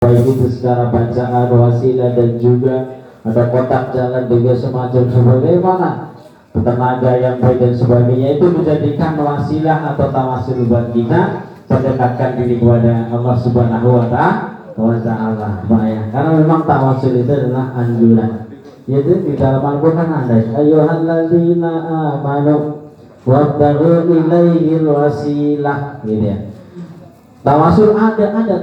baik itu secara bacaan, wasilah, dan juga ada kotak jalan juga semacam sebagaimana tenaga yang baik dan sebagainya, itu menjadikan wasilah atau tawasul buat kita mendekatkan diri kepada Allah Subhanahu wa Ta'ala. Karena memang tawasul itu adalah anjuran. Yaitu di dalam Al-Quran ada ayyuhalladzina amanu wabtaghu ilaihil wasilah, gitu ya. Tawasul ada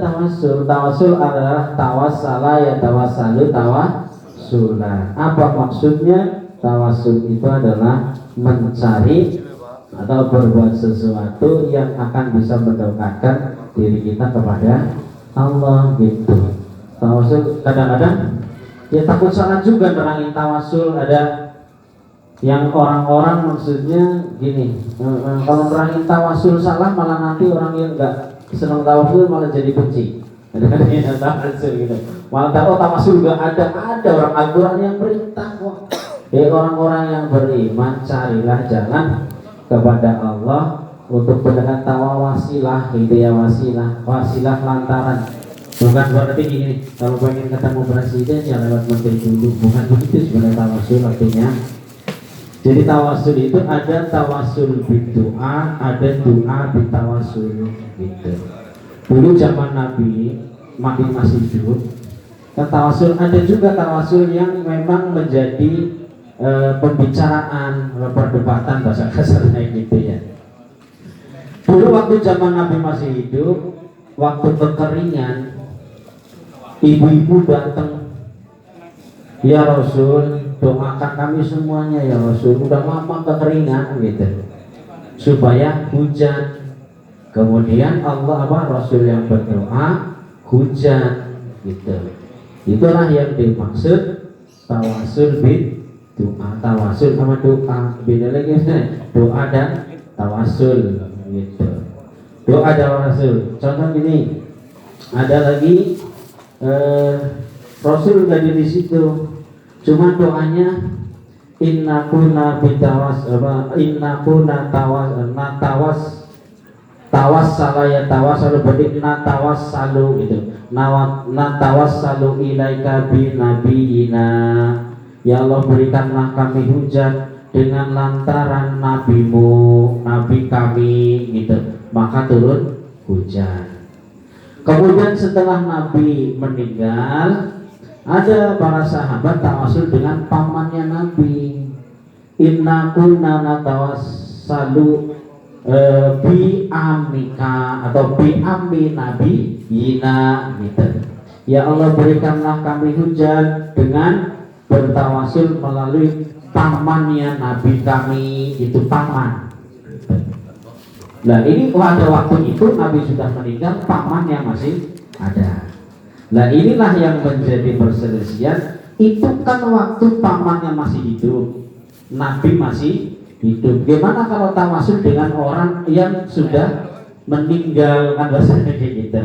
tawasul adalah tawassala ya tawassalu tawassulan. Apa maksudnya? Tawasul itu adalah mencari atau berbuat sesuatu yang akan bisa mendekatkan diri kita kepada Allah, gitu. Tawasul kadang-kadang ya takut salah juga nerangin tawasul. Ada yang orang-orang maksudnya gini, kalau nerangin tawasul salah malah nanti orang yang enggak senang tawasul malah jadi benci. Ada yang tawasul gitu. Malah tahu tawasul juga ada orang Al-Quran yang perintah kok. Orang-orang yang beriman carilah jalan kepada Allah untuk mendekat wasilah, gitu ya. Wasilah lantaran. Bukan berarti gini, kalau pengen ketemu presiden ya lewat menteri dulu. Bukan begitu sebenarnya tawasul artinya. Jadi tawasul itu ada tawasul bidu'a, ada doa bitawasul, gitu. Dulu zaman Nabi masih hidup, tawasul ada juga tawasul yang memang menjadi pembicaraan, perdebatan bahasa kasarnya, gitu ya. Dulu waktu zaman Nabi masih hidup, waktu kekeringan, ibu-ibu datang, ya Rasul, doakan kami semuanya ya Rasul, udah lama kekeringan, gitu, supaya hujan. Kemudian Allah Rasul yang berdoa hujan, gitu. Itulah yang dimaksud tawasul doa. Tawasul sama doa beda lagi, doa dan tawasul, gitu. Doa dan tawasul. Contoh gini, ada lagi Rasul nggak di situ, cuma doanya inna kuna tawassala ya tawassalu, berarti natawassalu, gitu. Natawassalu ilaika bi nabiyina, ya Allah berikanlah kami hujan dengan lantaran nabimu, nabi kami, gitu. Maka turun hujan. Kemudian setelah Nabi meninggal, ada para sahabat tawasul dengan pamannya Nabi. Inna kunna natawassalu bi amika atau bi ammi nabi yina, gitu. Ya Allah berikanlah kami hujan dengan bertawasul melalui pamannya Nabi kami, itu paman. Nah ini pada waktu itu Nabi sudah meninggal, pamannya masih ada. Nah inilah yang menjadi perselisihan. Itu kan waktu pamannya masih hidup, Nabi masih hidup. Gimana kalau tawasul dengan orang yang sudah meninggal, kan bahasanya gitu.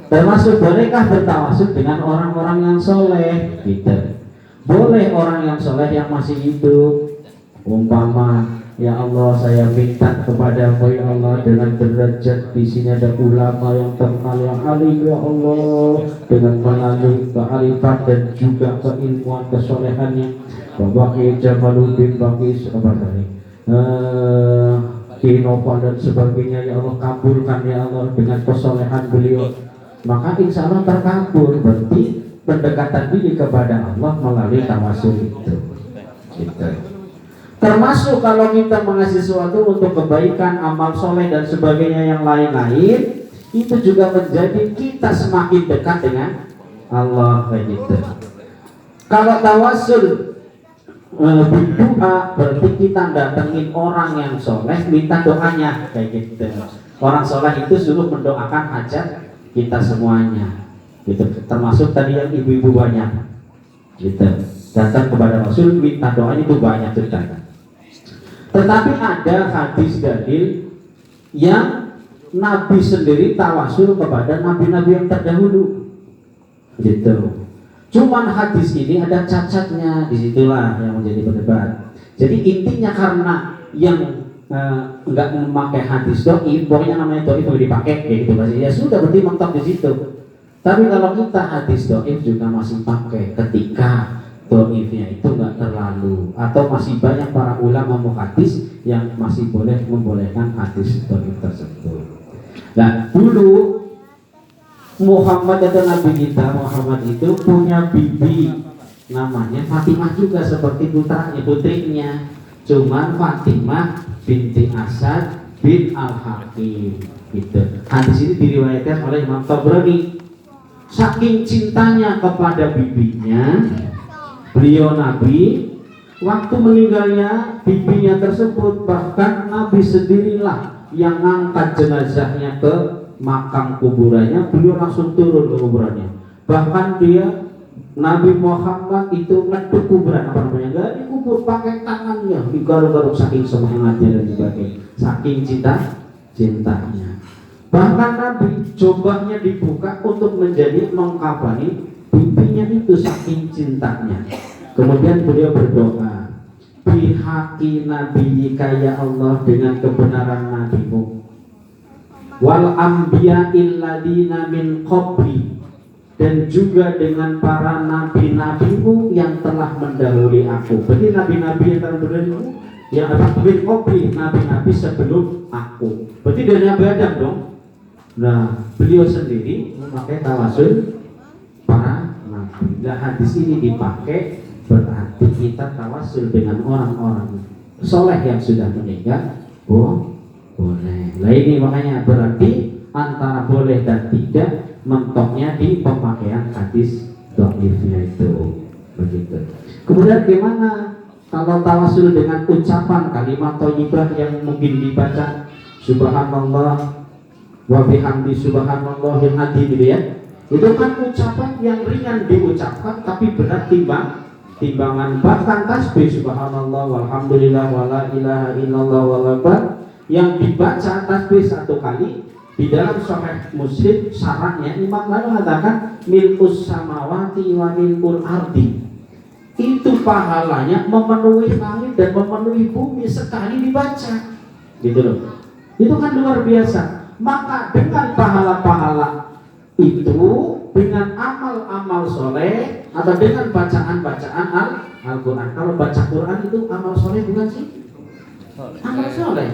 Termasuk bolehkah bertawasul dengan orang-orang yang soleh, gitu. Boleh orang yang soleh yang masih hidup. Umpama, ya Allah saya minta kepada ya Allah dengan derajat di sini ada ulama yang terkenal yang alim, ya Allah, dengan melalui kearifan dan juga keilmuan kesolehannya, Bapak Jamaluddin, Bapak Kinova dan sebagainya, ya Allah kabulkan ya Allah dengan kesolehan beliau, maka insya Allah terkabul. Berarti pendekatan diri kepada Allah melalui tawasul itu, gitu. Termasuk kalau kita mengasih sesuatu untuk kebaikan, amal soleh dan sebagainya yang lain-lain, itu juga menjadi kita semakin dekat dengan Allah, kayak gitu. Kalau tawasul berdoa, berarti kita datengin orang yang soleh, minta doanya, kayak gitu. Orang soleh itu suruh mendoakan hajat kita semuanya, gitu. Termasuk tadi yang ibu-ibu banyak, gitu, datang kepada Rasul minta doanya, itu banyak ceritanya. Tetapi ada hadis dalil yang Nabi sendiri tawasul kepada nabi-nabi yang terdahulu, gitu. Cuman hadis ini ada cacatnya, disitulah yang menjadi berdebat. Jadi intinya karena yang enggak memakai hadis doi, pokoknya namanya doi boleh dipakai, kayak gitu. Ya sudah, berarti mentok di situ. Tapi kalau kita hadis doif juga masih pakai ketika doifnya itu nggak terlalu, atau masih banyak para ulama muhadis yang masih boleh membolehkan hadis doif tersebut. Nah dulu Muhammad atau Nabi kita Muhammad itu punya bibi namanya Fatimah juga seperti putrinya, cuman Fatimah binti Asad bin Al-Hakim gitu. Hadis ini diriwayatkan oleh Imam Tabrani. Saking cintanya kepada bibinya, beliau Nabi waktu meninggalnya bibinya tersebut, bahkan Nabi sendirilah yang ngangkat jenazahnya ke makam kuburannya. Beliau langsung turun ke kuburannya. Bahkan dia Nabi Muhammad itu ngeduk kuburan, apa namanya, gak dikubur, pakai tangannya digaruk-garuk saking semangatnya dan sebagainya, saking cintanya. Bahkan Nabi jubahnya dibuka untuk menjadi mengkafani bibinya itu saking cintanya. Kemudian beliau berdoa, bihaqi nabiyika ya Allah, dengan kebenaran nabimu, wal anbiya'il ladina min qabli, dan juga dengan para nabi-nabimu yang telah mendahului aku. Berarti nabi-nabi yang telah mendahului yang min qabli, nabi-nabi sebelum aku. Berarti dari Nabi Adam dong. Nah, beliau sendiri memakai tawasul para nabi. Nah, hadis ini dipakai berarti kita tawasul dengan orang-orang soleh yang sudah meninggal. Oh, boleh. Nah ini makanya berarti antara boleh dan tidak mentoknya di pemakaian hadis dhaifnya itu, begitu. Kemudian gimana kalau tawasul dengan ucapan kalimat thayyibah yang mungkin dibaca subhanallah wa bihamdi subhanallahil adzim gitu ya. Itu kan ucapan yang ringan diucapkan tapi berat timbangan. Bahkan tasbih subhanallah walhamdulillah wala ilaha illallah wal akbar yang dibaca tasbih satu kali di dalam Sahih Muslim, syaratnya Imam lalu mengatakan mil'us samawati wa mil'ul ardi, itu pahalanya memenuhi langit dan memenuhi bumi sekali dibaca, gitu loh. Itu kan luar biasa. Maka dengan pahala-pahala itu, dengan amal-amal soleh atau dengan bacaan-bacaan Al-Quran. Kalau baca Quran itu amal soleh bukan sih? Amal soleh.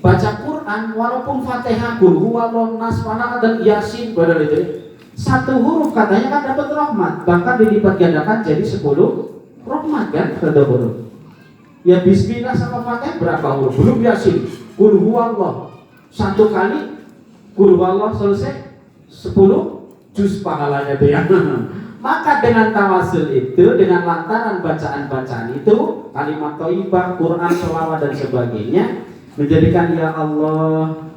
Baca Quran walaupun Fatihah, Qul huwallahu nas, Falaq dan Yasin padahal itu satu huruf katanya kan dapat rahmat, bahkan dilipat gandakan jadi 10 rahmat kan, satu huruf. Ya bismillah sama Fatihah berapa huruf? Belum Yasin. Qul huwallahu satu kali, Qul huwallahu selesai 10 juz pahalanya itu ya. Maka dengan tawasul itu, dengan lantaran bacaan-bacaan itu, kalimat thayyibah, Quran, sholawat dan sebagainya, menjadikan ya Allah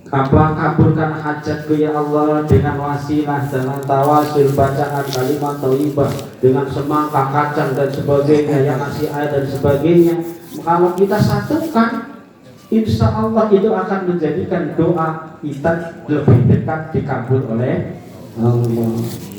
kabulkan hajatku ya Allah dengan wasilah, dengan tawasul bacaan kalimat thayyibah, dengan semangka, kacang dan sebagainya, yang ngasih air dan sebagainya. Kalau kita satukan, insya Allah itu akan menjadikan doa kita lebih dekat dikabul oleh Allah.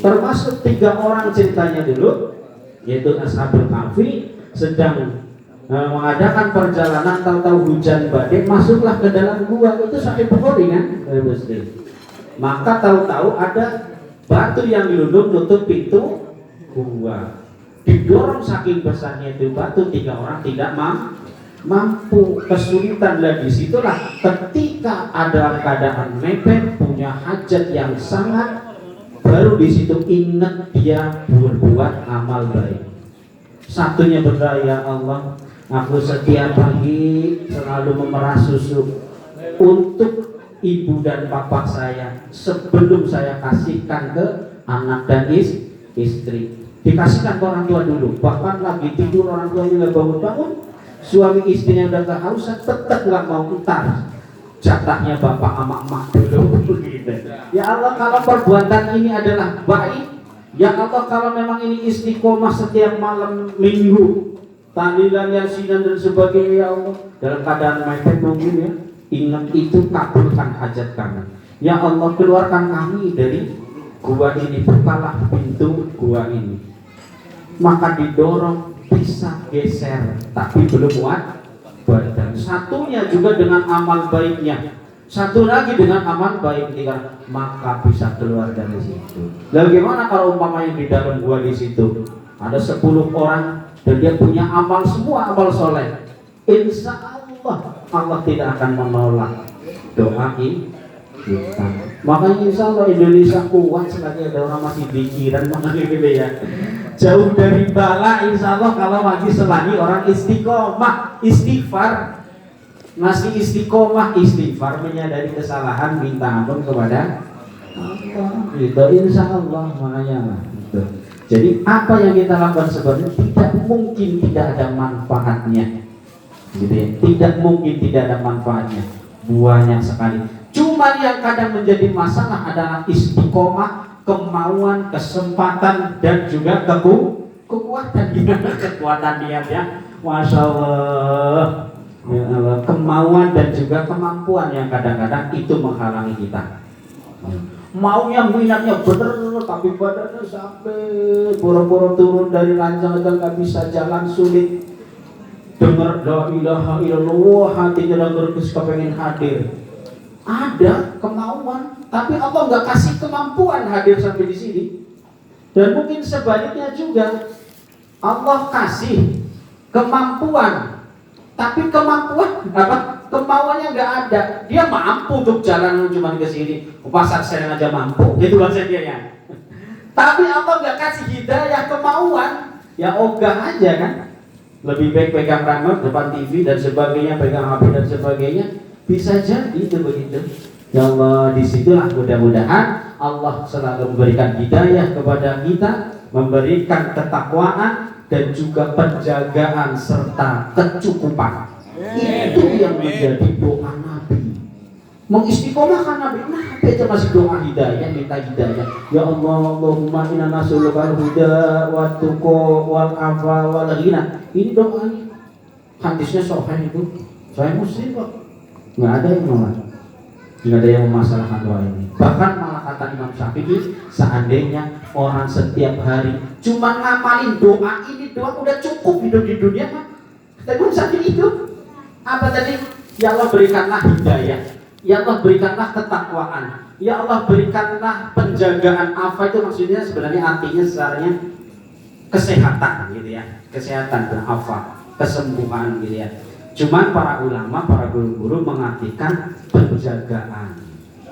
Termasuk 3 orang ceritanya dulu, yaitu Ashabul Kahfi, sedang mengadakan perjalanan, tahu-tahu hujan badai, masuklah ke dalam gua. Itu Sahih Bukhari kan, Muslim. Maka tahu-tahu ada batu yang dilundung nutup pintu gua. Didorong saking besarnya itu batu, 3 orang tidak mampu, kesulitan. Dan disitulah ketika ada keadaan mepet, punya hajat yang sangat, baru di situ ingat dia berbuat amal baik. Satunya berdoa, ya Allah, aku setiap pagi selalu memerah susu untuk ibu dan bapak saya sebelum saya kasihkan ke anak dan istri. Dikasihkan ke orang tua dulu, bahkan lagi tidur orang tuanya nggak bangun-bangun, suami istrinya udah kehausan, tetap nggak mau entar jatahnya bapak sama emak dulu. Ya Allah, kalau perbuatan ini adalah baik, ya Allah, kalau memang ini istiqomah setiap malam minggu, tahlilan, yasinan dan sebagainya, ya Allah, dalam keadaan mepet mungkin ya, ingat itu, kabulkan hajat kami. Ya Allah, keluarkan kami dari gua ini, bukalah pintu gua ini. Maka didorong, bisa geser, tapi belum muat badan. Satunya juga dengan amal baiknya, Satu lagi dengan amal baik dikatakan, maka bisa keluar dari situ. Bagaimana kalau umpamanya di dalam gua di situ ada 10 orang dan dia punya amal semua amal soleh, insya Allah tidak akan menolak doa kita. Makanya insya Allah Indonesia kuat selagi ada orang masih pikiran gitu ya. Jauh dari bala insya Allah kalau lagi selagi orang istiqomah, istighfar. Masih istiqomah, istighfar, menyadari kesalahan, minta ampun kepada Allah, gitu, insya Allah. Makanya gitu. Jadi apa yang kita lakukan sebenarnya tidak mungkin tidak ada manfaatnya, gitu ya. Tidak mungkin tidak ada manfaatnya, banyak sekali. Cuma yang kadang menjadi masalah adalah istiqomah, kemauan, kesempatan, dan juga kekuatan kekuatan niat ya, masya Allah. Ya Allah, kemauan dan juga kemampuan yang kadang-kadang itu menghalangi kita. Maunya minatnya bener tapi badannya sampai boro-boro turun dari ranjang dan nggak bisa jalan, sulit dengar la ilaha illallah, hatinya terus kepengen hadir. Ada kemauan tapi Allah nggak kasih kemampuan hadir sampai di sini. Dan mungkin sebaliknya juga, Allah kasih kemampuan tapi kemampuan kemauannya nggak ada. Dia mampu untuk jalan cuma ke sini, ke pasar Senen aja mampu, gitu bahasa dia ya. Tapi Allah nggak kasih hidayah kemauan, ya ogah aja kan. Lebih baik pegang remote depan TV dan sebagainya, pegang HP dan sebagainya, bisa jadi itu begitu. Ya Allah, disitulah mudah-mudahan Allah selalu memberikan hidayah kepada kita, memberikan ketakwaan dan juga penjagaan serta kecukupan. Itu yang menjadi doa Nabi. Mengistiqomahkan Nabi aja masih doa hidayah, minta hidayah. Ya Allah, Allahumma inna nas'aluka al-huda wa tuqa wal afa wal ghina. Ini doanya. Hadisnya sahih itu. Saya Muslim kok. Enggak ada yang nolak. Enggak ada yang memasalahkan doa ini. Bahkan malah kata Imam Syafi'i, seandainya orang setiap hari cuma ngamalin doa ini doang udah cukup hidup di dunia kan? Kata Imam Syafi'i itu apa tadi? Ya Allah berikanlah hidayah, ya Allah berikanlah ketakwaan, ya Allah berikanlah penjagaan. Apa itu maksudnya? Sebenarnya artinya sebenarnya kesehatan gitu ya, kesehatan dan apa? Kesembuhan gitu ya. Cuman para ulama, para guru-guru mengartikan penjagaan.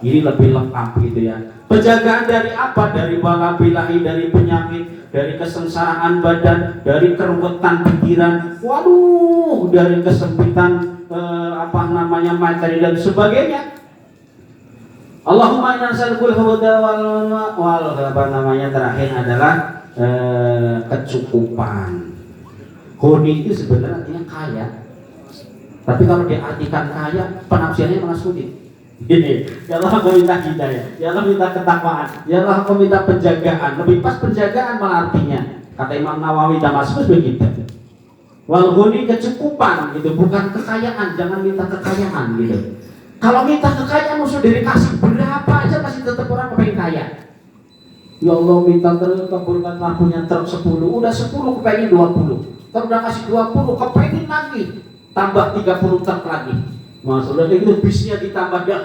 Ini lebih lengkap gitu ya. Penjagaan dari apa? Dari bala bilahi, dari penyakit, dari kesengsaraan badan, dari keruwetan pikiran, waduh, dari kesempitan materi dan sebagainya. Allahumma inna nas'alukal huda wal terakhir adalah kecukupan. Honi itu sebenarnya artinya kaya. Tapi kalau diartikan kaya, penafsirannya malah sulit. Gini, ya Allah aku minta hidayah, ya Allah minta ketakwaan, ya Allah aku minta penjagaan. Lebih pas penjagaan malah artinya. Kata Imam Nawawi Damaskus begitu. Wal ghuni kecukupan gitu, bukan kekayaan. Jangan minta kekayaan gitu. Kalau minta kekayaan musuh diri kasih berapa aja masih tetap orang kepengen kaya. Ya Allah minta terus kabulkanlah punya truk 10, udah 10 kepengen 20. Terus udah kasih 20 kepengen lagi. Tambah 30 truk lagi. Maksudnya itu bisnya ditambah ya.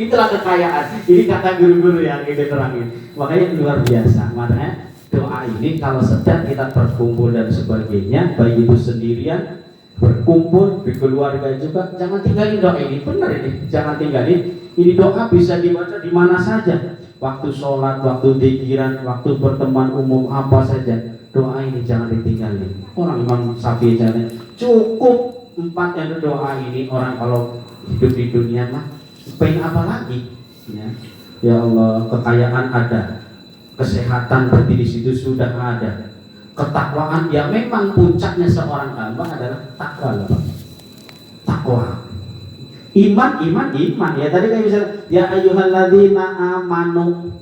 Itulah kekayaan. Ini kata guru-guru yang ini terangin. Makanya luar biasa. Makanya doa ini kalau sedang kita berkumpul dan sebagainya, baik itu sendirian, berkumpul di keluarga juga, jangan tinggalin doa ini. Benar ini, jangan tinggalin. Ini doa bisa dibaca di mana saja. Waktu sholat, waktu pikiran, waktu berteman umum apa saja. Doa ini jangan ditinggalin. Orang Imam Syafi'i jangan cukup 4 yang doa ini. Orang kalau hidup di dunia mah pengen apa lagi ya? Ya Allah, kekayaan ada, kesehatan berarti di situ sudah ada, ketakwaan ya memang puncaknya seorang hamba adalah takwa. Takwa, iman ya tadi kayak misalnya ya ayyuhalladzina amanu,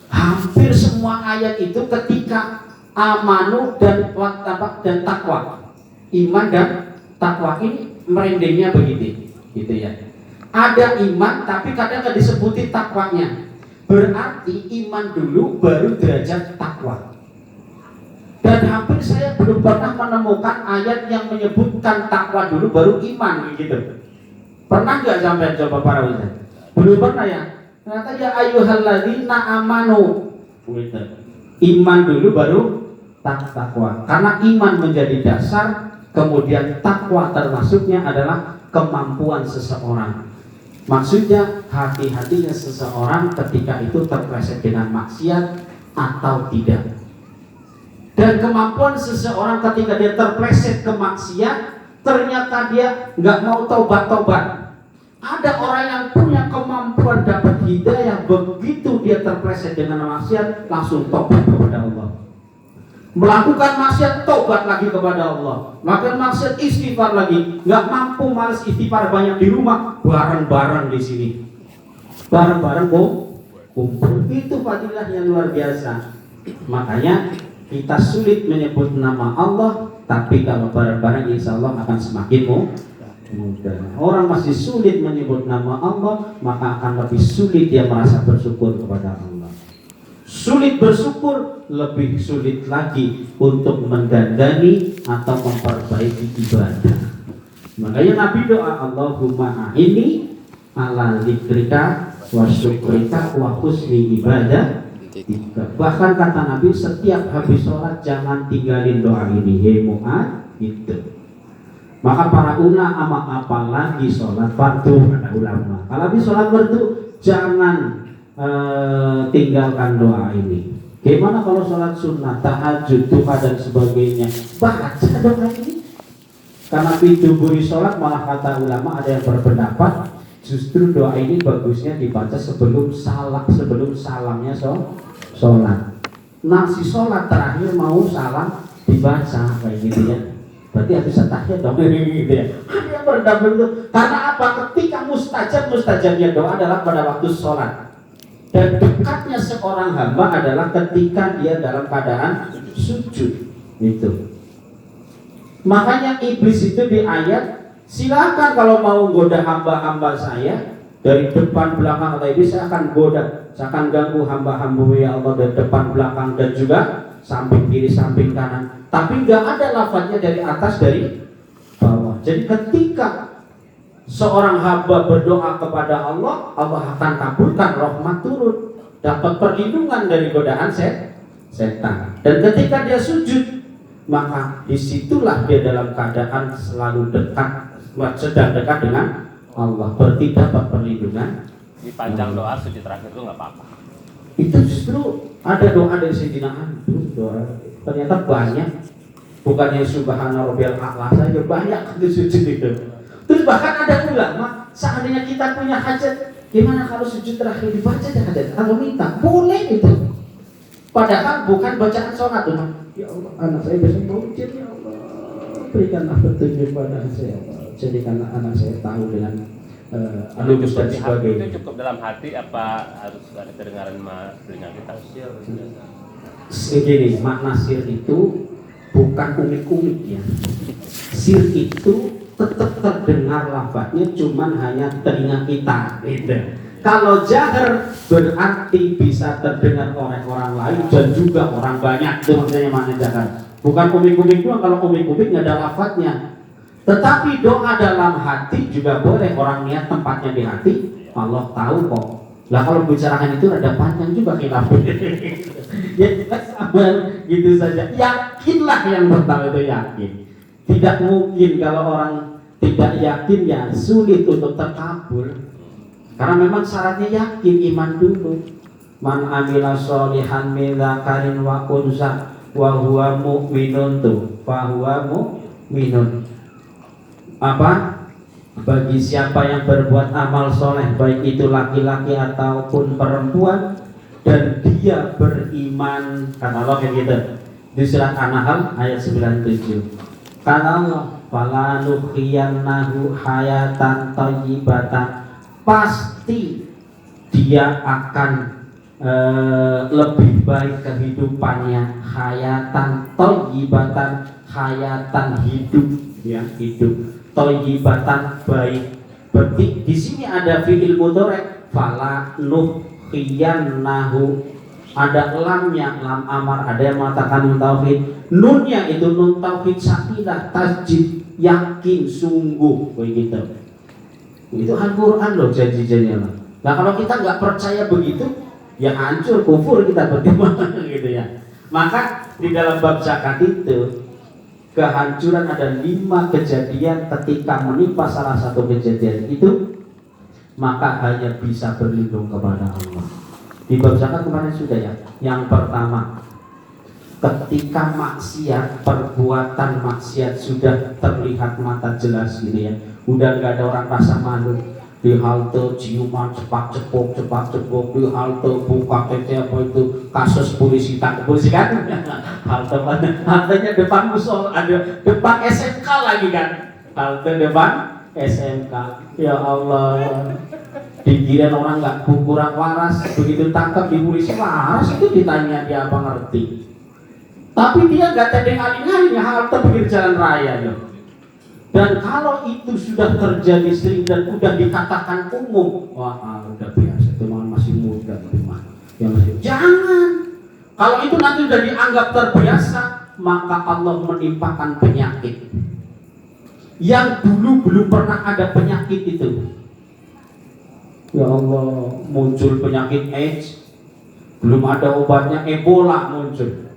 hampir semua ayat itu ketika amanu dan takwa, iman dan takwa ini merendengnya begitu, gitu ya. Ada iman tapi kadang nggak disebutin takwanya. Berarti iman dulu baru derajat takwa. Dan hampir saya belum pernah menemukan ayat yang menyebutkan takwa dulu baru iman gitu. Pernah nggak sampai coba para ustaz? Belum pernah ya. Ternyata ya ayyuhalladzina amanu. Iman dulu baru takwa. Karena iman menjadi dasar, kemudian takwa termasuknya adalah kemampuan seseorang. Maksudnya hati-hatinya seseorang ketika itu terpleset dengan maksiat atau tidak. Dan kemampuan seseorang ketika dia terpleset ke maksiat, ternyata dia nggak mau taubat-taubat. Ada orang yang punya kemampuan dapat hidayah, begitu dia terpleset dengan maksiat langsung taubat kepada Allah. Melakukan maksiat taubat lagi kepada Allah. Melakukan maksiat istighfar lagi. Nggak mampu malas istighfar banyak di rumah, bareng-bareng di sini. Bareng-bareng kumpul. Itu fadilah yang luar biasa. Makanya kita sulit menyebut nama Allah, tapi kalau bareng-bareng insya Allah akan semakin mudah. Orang masih sulit menyebut nama Allah, maka akan lebih sulit dia merasa bersyukur kepada Allah. Sulit bersyukur, lebih sulit lagi untuk mendandani atau memperbaiki ibadah. Makanya Nabi doa, Allahumma a'inni ala dzikrika wa syukrika wa husni ibadah. Bahkan kata Nabi, setiap habis sholat jangan tinggalin doa ini, hei Mu'ad, gitu. Maka para ulama, apalagi sholat fardu, kata ulama, kalau habis sholat fardu jangan tinggalkan doa ini. Gimana kalau sholat sunnah, tahajud, duha dan sebagainya, baca doa ini. Karena buri sholat, malah kata ulama ada yang berpendapat justru doa ini bagusnya dibaca sebelum salamnya sholat. Nasi sholat terakhir mau salam dibaca kayak gitu ya. Berarti habis tahiyat dong gitu ya. Ada yang berpendapat itu. Karena apa? Ketika mustajabnya doa adalah pada waktu sholat. Dan dekatnya seorang hamba adalah ketika dia dalam keadaan sujud. Itu. Makanya iblis itu di ayat, silakan kalau mau goda hamba-hamba saya dari depan belakang, kata iblis, saya akan goda, saya akan ganggu hamba-hamba ya Allah dari depan belakang dan juga samping kiri samping kanan. Tapi nggak ada lafadznya dari atas dari bawah. Jadi ketika seorang hamba berdoa kepada Allah, Allah akan kabulkan, rahmat turun, dapat perlindungan dari godaan setan. Dan ketika dia sujud, maka disitulah dia dalam keadaan selalu sedang dekat dengan Allah, berarti dapat perlindungan. Di panjang doa sujud terakhir itu nggak apa-apa. Itu justru ada doa dari Sayyidina Ali, doa ternyata banyak, bukannya subhana rabbiyal a'la saja, banyak di sujud itu. Terus bahkan ada ulama, seandainya kita punya hajat, gimana kalau sujud terakhir dibaca hajat atau minta, boleh itu. Padahal bukan bacaan sholat, ya Allah, anak saya besok mau ujian, ya Allah, berikanlah petunjuk pada saya, jadikanlah anak saya tahu dengan alus dan sebagainya. Itu cukup dalam hati apa harus ada kedengaran telinga kita? Segini, makna sir itu bukan umik-umik ya. Sir itu tetap terdengar lafadznya, cuman hanya telinga kita gitu. Kalau jahar berarti bisa terdengar oleh orang lain dan juga orang banyak. Itu maksudnya mana jahar. Bukan umik-umik doang, kalau umik-umik nggak ada lafadznya. Tetapi doa dalam hati juga boleh, orang niat tempatnya di hati, Allah tahu kok. Lah kalau bicarakan itu ada panjang juga khilafnya. Ya kita sabar gitu saja. Yakinlah yang pertama itu yakin. Tidak mungkin kalau orang tidak yakin ya sulit untuk terkabul. Karena memang syaratnya yakin, iman dulu. Man amila sholihan min dzakarin wa unsa wa huwa mu'minun tu fa huwa mu'minun. Apa? Bagi siapa yang berbuat amal soleh, baik itu laki-laki ataupun perempuan, dan dia beriman, kata Allah kayak gitu di surat An-Nahl ayat 97. Kata Allah, fala nuhyiyannahu hayatan thayyibatan, pasti dia akan lebih baik kehidupannya, hayatan thayyibatan, hayatan hidup, ya hidup thayyibatan, baik. Berarti di sini ada fi'il mudhari', fala nuhyiyannahu, ada lamnya, lam amar, ada yang mengatakan nun tauhid, nunnya itu nun tauhid sakilah, tasjid, yakin, sungguh, begitu. Itu Al-Quran loh janji-janjinya. Nah kalau kita nggak percaya begitu, ya hancur, kufur kita bagaimana gitu ya. Maka di dalam bab zakat itu kehancuran ada 5 kejadian ketika menimpa salah satu kejadian itu, maka hanya bisa berlindung kepada Allah. Di bab zakat kemarin sudah ya. Yang pertama, ketika maksiat, perbuatan maksiat sudah terlihat mata jelas gitu ya, udah nggak ada orang rasa malu. Di halte ciuman cepak cepuk di halte buka apa itu kasus polisi tangkap polisi kan. halte mana, haltenya depan musola, ada depan SMK lagi kan, halte depan SMK. Ya Allah, pikiran orang nggak kurang waras, begitu tangkap di polisi waras, itu ditanya dia apa ngerti, tapi dia nggak tedeng aling-aling halte pinggir jalan raya loh. Dan kalau itu sudah terjadi sering dan udah dikatakan umum, wah udah biasa, teman masih muda, teman yang masih jangan. Kalau itu nanti sudah dianggap terbiasa, maka Allah menimpakan penyakit yang dulu belum pernah ada penyakit itu. Ya Allah, muncul penyakit AIDS, belum ada obatnya. Ebola muncul,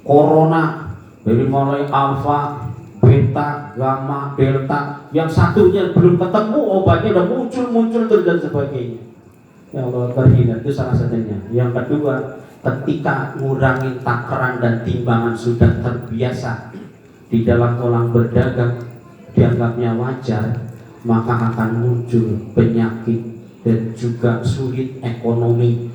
Corona, dari mulai Alpha, Beta, Gamma, Delta, yang satunya belum ketemu obatnya udah muncul terus dan sebagainya. Ya Allah, terhina, itu salah satunya. Yang kedua, ketika ngurangin takaran dan timbangan sudah terbiasa di dalam orang berdagang, dianggapnya wajar, maka akan muncul penyakit dan juga sulit ekonomi,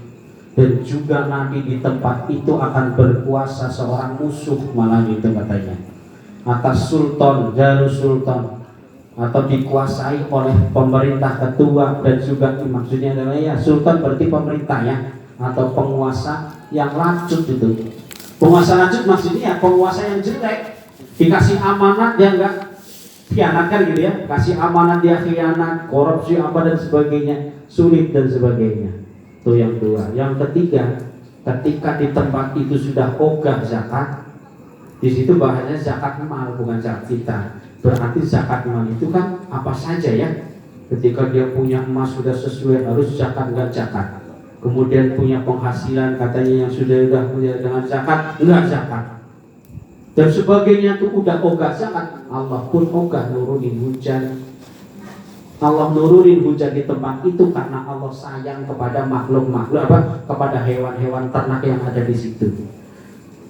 dan juga nanti di tempat itu akan berkuasa seorang musuh malah gitu katanya, atas sultan, jalur sultan, atau dikuasai oleh pemerintah ketua, dan juga maksudnya adalah ya sultan berarti pemerintah ya, atau penguasa yang lanjut itu. Penguasa lanjut maksudnya ya penguasa yang jelek, dikasih amanat dia enggak khianatkan gitu ya, kasih amanat dia khianat, korupsi apa dan sebagainya, sulit dan sebagainya. Itu yang dua. Yang ketiga, ketika di tempat itu sudah ogah zakat, di situ bahasanya zakat mal bukan zakat kita. Berarti zakat mal itu kan apa saja ya. Ketika dia punya emas sudah sesuai harus zakat, enggak zakat. Kemudian punya penghasilan katanya yang sudah punya dengan zakat, enggak zakat. Dan sebagainya itu udah ogah zakat. Allah pun ogah nurunin hujan. Allah nurunin hujan di tempat itu karena Allah sayang kepada makhluk-makhluk kepada hewan-hewan ternak yang ada di situ.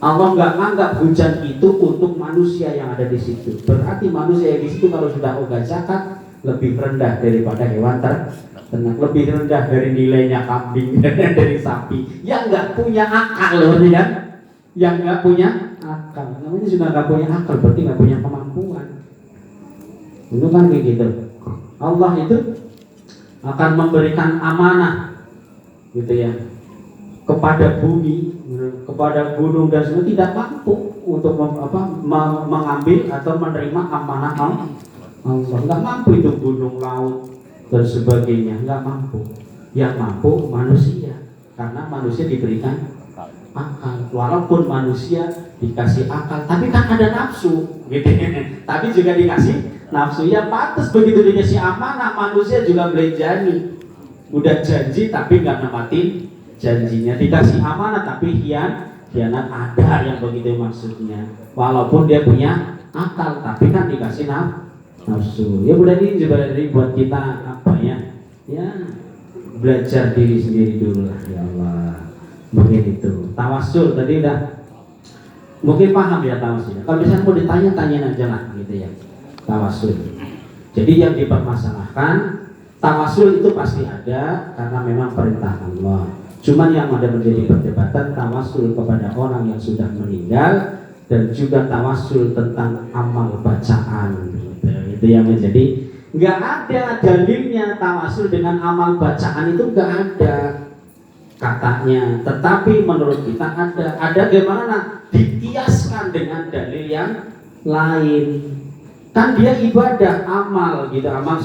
Allah nggak nganggap hujan itu untuk manusia yang ada di situ. Berarti manusia yang di situ kalau sudah ogah zakat lebih rendah daripada hewan ternak, lebih rendah dari nilainya kambing dari sapi yang nggak punya akal loh ya, yang nggak punya akal. Namanya sudah nggak punya akal berarti nggak punya kemampuan. Itu kan kayak gitu. Allah itu akan memberikan amanah gitu ya kepada bumi, kepada gunung dan semua, tidak mampu untuk mengambil atau menerima amanah Allah. Nggak mampu itu gunung, laut dan sebagainya, nggak mampu. Yang mampu manusia, karena manusia diberikan akal. Walaupun manusia dikasih akal, tapi kan ada nafsu, gitu. Tapi juga dikasih nafsu. Ya pantas begitu dikasih amanah, manusia juga belanjani. Udah janji tapi nggak nempatin janjinya, dikasih amanah tapi khianat ada yang begitu maksudnya. Walaupun dia punya akal, tapi kan dikasih nafsu. Ya udah ini juga dari buat kita apa ya? Ya belajar diri sendiri dulu lah ya Allah. Mungkin itu tawasul tadi udah mungkin paham ya tawasul. Kalau misalnya mau ditanya-tanya aja lah gitu ya. Tawasul. Jadi yang dipermasalahkan tawasul itu pasti ada karena memang perintah Allah. Cuman yang ada menjadi perdebatan tawasul kepada orang yang sudah meninggal dan juga tawasul tentang amal bacaan. Itu yang menjadi nggak ada dalilnya tawasul dengan amal bacaan itu nggak ada katanya. Tetapi menurut kita ada. Ada gimana? Dikiaskan dengan dalil yang lain. Kan dia ibadah amal gitu, amal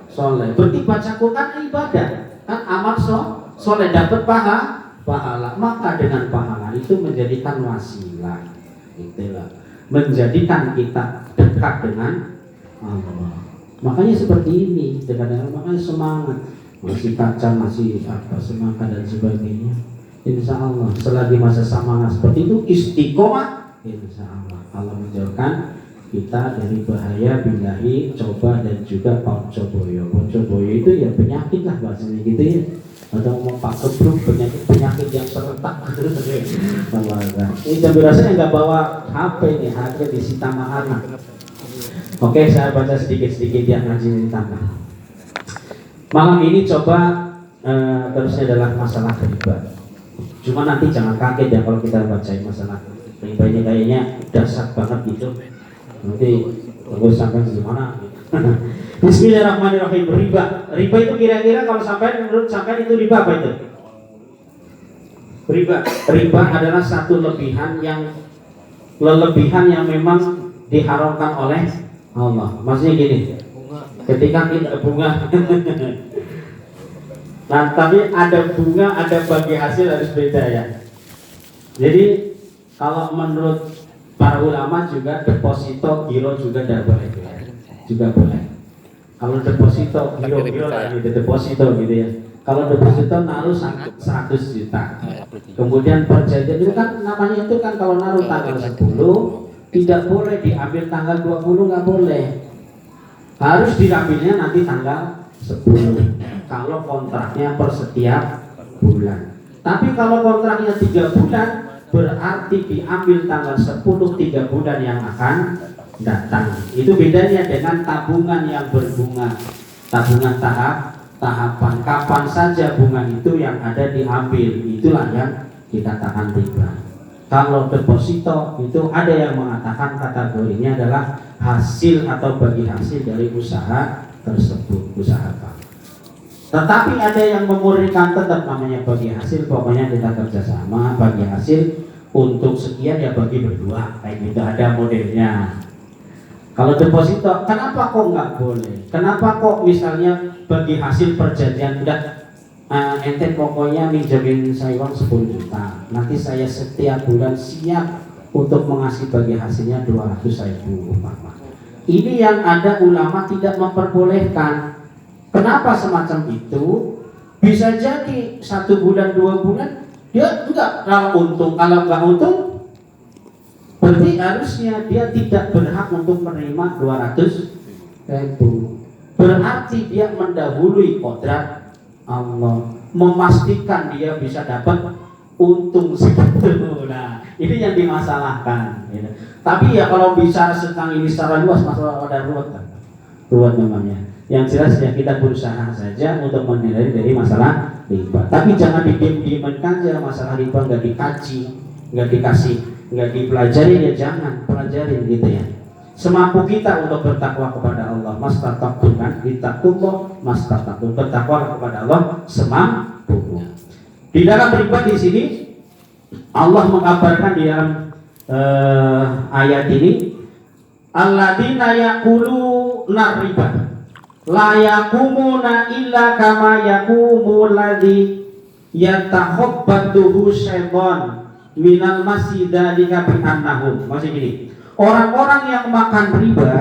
soleh. Berarti baca Quran ibadah, kan amal soleh dapat pahala. Maka dengan pahala itu menjadikan wasilah, itulah menjadikan kita dekat dengan Allah. Makanya seperti ini, kadang-kadang makanya semangat, masih kacang, masih apa semangat dan sebagainya. Insya Allah selagi masa semangat seperti itu istiqomah, insya Allah Allah menjauhkan kita dari bahaya bilahi, coba dan juga poncoboyo. Poncoboyo itu ya penyakit lah bahasanya gitu ya. Atau mau pak kebruk penyakit yang serentak. Ini tapi rasanya nggak bawa HP nih, HP disita sama anak. Oke, saya baca sedikit-sedikit yang ngaji ditambah. Malam ini coba terusnya adalah masalah riba. Cuma nanti jangan kaget ya kalau kita bacain masalah riba ini kayaknya dasar banget gitu. Nanti tunggu sampai gimana. Bismillahirrahmanirrahim. Riba itu kira-kira kalau sampai menurut sampai itu riba apa itu? Riba adalah satu lebihan yang memang diharamkan oleh Allah. Maksudnya gini, ketika kita bunga nah tapi ada bunga, ada bagi hasil harus beda ya. Jadi kalau menurut para ulama juga deposito giro juga tidak boleh, juga boleh. Kalau deposito giro gitu, deposito gitu ya. Kalau deposito naruh 100 juta, kemudian perjanjian itu kan namanya itu kan kalau naruh tanggal 10 tidak boleh diambil tanggal 20, nggak boleh. Harus diambilnya nanti tanggal 10. Kalau kontraknya per setiap bulan. Tapi kalau kontraknya 3 bulan, berarti diambil tanggal 10 3 bulan yang akan datang. Itu bedanya dengan tabungan yang berbunga. Tabungan tahapan. Kapan saja bunga itu yang ada diambil, itulah yang dikatakan riba. Kalau deposito itu ada yang mengatakan kategorinya adalah hasil atau bagi hasil dari usaha tersebut, usaha apa. Tetapi ada yang memurnikan tetap namanya bagi hasil, pokoknya kita kerjasama bagi hasil untuk sekian ya bagi berdua, kayak gitu ada modelnya. Kalau deposito, kenapa kok nggak boleh? Kenapa kok misalnya bagi hasil perjanjian udah ente pokoknya minjamin saya uang 10 juta, nanti saya setiap bulan siap untuk mengasih bagi hasilnya 200.000 umpama. Ini yang ada ulama tidak memperbolehkan. Kenapa semacam itu? Bisa jadi 1 bulan 2 bulan dia enggak, kalau untung, kalau enggak untung berarti harusnya dia tidak berhak untuk menerima 200.000. Berarti dia mendahului kodrat Allah, memastikan dia bisa dapat untung segitu. Nah, ini yang dimasalahkan gitu. Tapi ya kalau bicara tentang ini secara luas masalah ada ruwet namanya. Yang jelas ya kita berusaha saja untuk menghindari dari masalah riba. Tapi jangan didiem-dieman saja masalah riba, nggak dikaji, nggak dikasih, nggak dipelajari ya jangan pelajarin gitu ya. Semampu kita untuk bertakwa kepada Allah, mastata'tum kan, ittaqullah mastata'tum, bertakwa kepada Allah semampu. Di dalam riba di sini Allah mengabarkan di dalam ayat ini, alladzina yaquluna riba la yakumuna illa kama yakumul ladzi yatakhabbathu syaitan minal masidalika bi annahum. Masih gini, orang-orang yang makan riba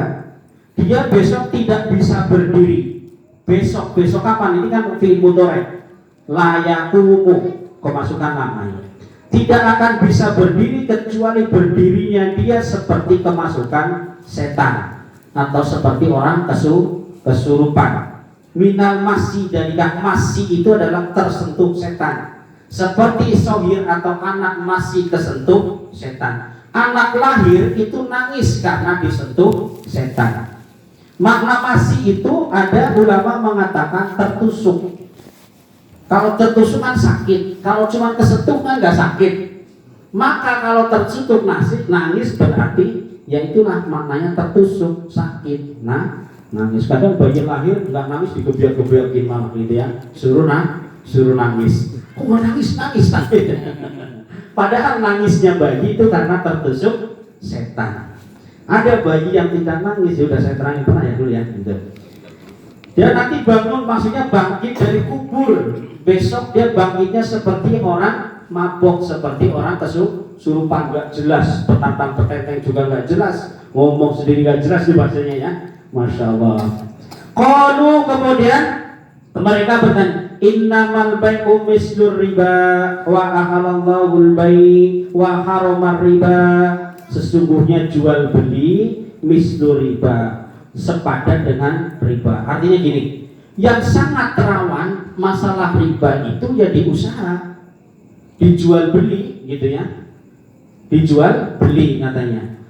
dia besok tidak bisa berdiri. Besok kapan? Ini kan fi'il mudhari. La yakumu, kemasukan namanya. Tidak akan bisa berdiri kecuali berdirinya dia seperti kemasukan setan atau seperti orang kesurupan. Minal masih, dari masih itu adalah tersentuh setan. Seperti sohir atau anak masih kesentuh setan. Anak lahir itu nangis karena disentuh setan. Makna masih itu ada ulama mengatakan tertusuk. Kalau tertusuk kan sakit, kalau cuma kesentuh kan nggak sakit. Maka kalau tertusuk nangis berarti ya itulah maknanya tertusuk, sakit. Nah, nangis. Kadang bayi lahir nggak nangis digebiak-gebiakin malah gitu ya, suruh nangis. Kok nangis? Padahal nangisnya bayi itu karena tertusuk setan. Ada bayi yang tidak nangis, ya udah saya terangin pernah ya dulu ya gitu. Dia nanti bangun, maksudnya bangkit dari kubur. Besok dia bangkitnya seperti orang mabok, seperti orang kesurupan, nggak jelas, petantang petenteng juga nggak jelas, ngomong sendiri nggak jelas di bahasanya ya. Masya Allah. Qalu, kemudian mereka bertanya, innamal bai'u mislur riba wa ahalallahu al-bai' wa haramar riba. Sesungguhnya jual beli mislur riba, sepadan dengan riba. Artinya gini, yang sangat rawan masalah riba itu ya di usaha, dijual beli gitu ya, dijual beli katanya.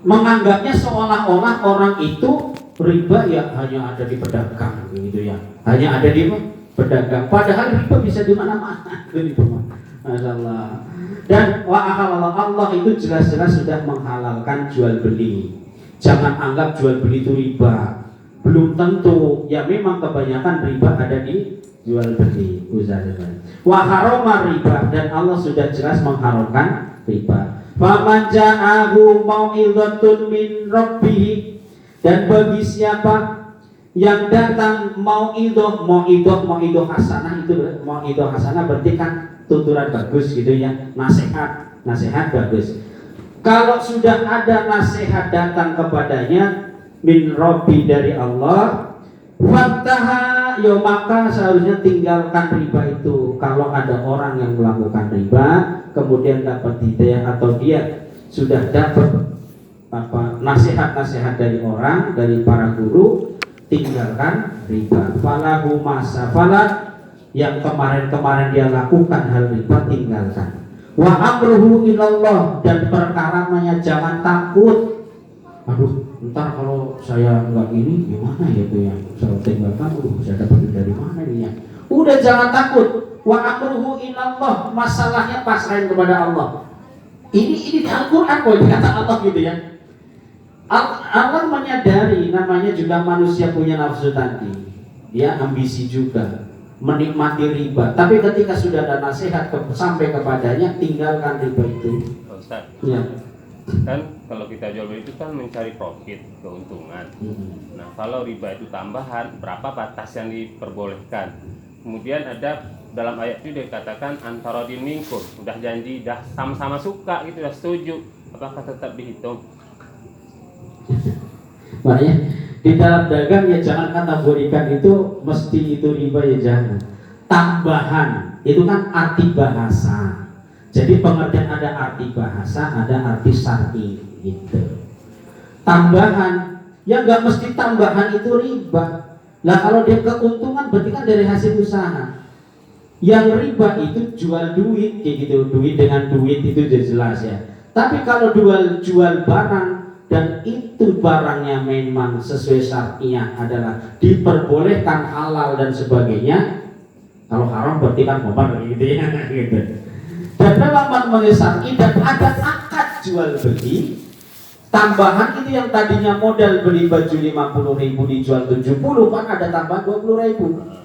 Menganggapnya seolah-olah orang itu riba ya hanya ada di pedagang gitu ya, hanya ada di pedagang, padahal riba bisa di mana-mana gitu. Masyaallah. Dan wa ahallallah, Allah itu jelas-jelas sudah menghalalkan jual beli. Jangan anggap jual beli itu riba, belum tentu. Ya memang kebanyakan riba ada di jual beli usaha. Wa harama riba, dan Allah sudah jelas mengharamkan riba. Faman ja'ahu mau'izatun min rabbih, dan bagi siapa yang datang mau'idoh hasanah, itu mau'idoh hasanah berarti kan tuturan bagus gitu ya, nasihat bagus. Kalau sudah ada nasihat datang kepadanya min rabbi, dari Allah, fantaha, ya maka seharusnya tinggalkan riba itu. Kalau ada orang yang melakukan riba kemudian dapat hidayah atau dia sudah dapat nasihat dari para guru, tinggalkan riba. Falahu masa falat, yang kemarin dia lakukan hal riba tinggalkan. Wa amruhu ilallah, dan perkaranya jangan takut. Aduh, ntar kalau saya nggak ini gimana ya tuh yang saya tinggalkan, saya dapat dari mana ini ya? Udah jangan takut. Wa amruhu ilallah, masalahnya pasrahin kepada Allah. Ini di Al-Quran kok dikata Allah gitu ya. Allah menyadari namanya juga manusia punya nafsu tadi, dia ambisi juga menikmati riba, tapi ketika sudah ada nasihat sampai kepadanya, tinggalkan riba itu. Ustaz, ya. Kan kalau kita jual beli itu kan mencari profit, keuntungan. Nah kalau riba itu tambahan, berapa batas yang diperbolehkan? Kemudian ada dalam ayat itu dikatakan antara minkum, udah janji, udah sama-sama suka gitu, udah setuju, apakah tetap dihitung? Makanya di dalam dagang ya jangan kategorikan itu mesti itu riba, ya jangan. Tambahan itu kan arti bahasa. Jadi pengertian ada arti bahasa, ada arti syar'i gitu. Tambahan ya nggak mesti tambahan itu riba. Lah kalau dia keuntungan berarti kan dari hasil usaha. Yang riba itu jual duit kayak gitu, duit dengan duit itu jelas ya. Tapi kalau jual barang dan itu barangnya memang sesuai syar'inya adalah diperbolehkan, halal dan sebagainya. Kalau haram berarti kan ngobar gitu ya gitu. Dan dalam makna syar'i dan ada akad jual beli, tambahan itu yang tadinya modal beli baju 50.000 dijual 70 kan ada tambahan 20.000.